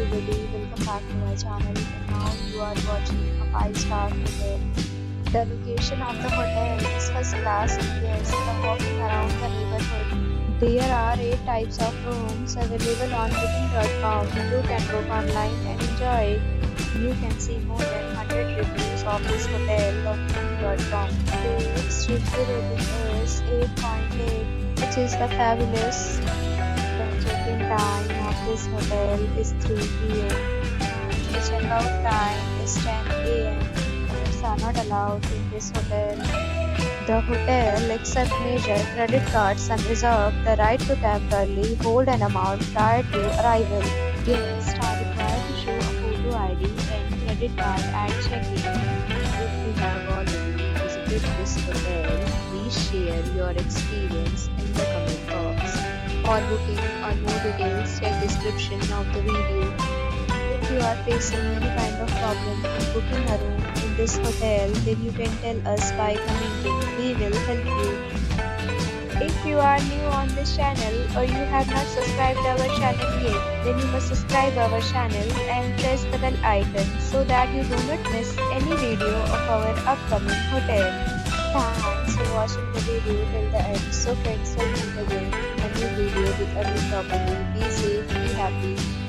everybody, welcome back to my channel, and now you are watching a 5-star hotel. The location of the hotel is first class and guests love walking around the neighborhood. There are 8 types of rooms available on booking.com. You can book online and enjoy it. You can see more than 100 reviews of this hotel on booking.com. Its review rating is 8.8, which is the fabulous. The check-in time of this hotel is 3 p.m. and the check-out time is 10 a.m. Pets are not allowed in this hotel. The hotel accepts major credit cards and reserves the right to temporarily hold an amount prior to arrival. Guests are required to show a photo ID and credit card at check-in. If you have already visited this hotel, please share your experience in the comment box. For booking or more details, check description of the video. If you are facing any kind of problem in booking a room in this hotel, then you can tell us by commenting. We will help you. If you are new on this channel or you have not subscribed our channel yet, then you must subscribe our channel and press the bell icon so that you do not miss any video of our upcoming hotel. Thanks for watching the video till the end. So friends, will meet again in a new video with a new property. Be safe, be happy.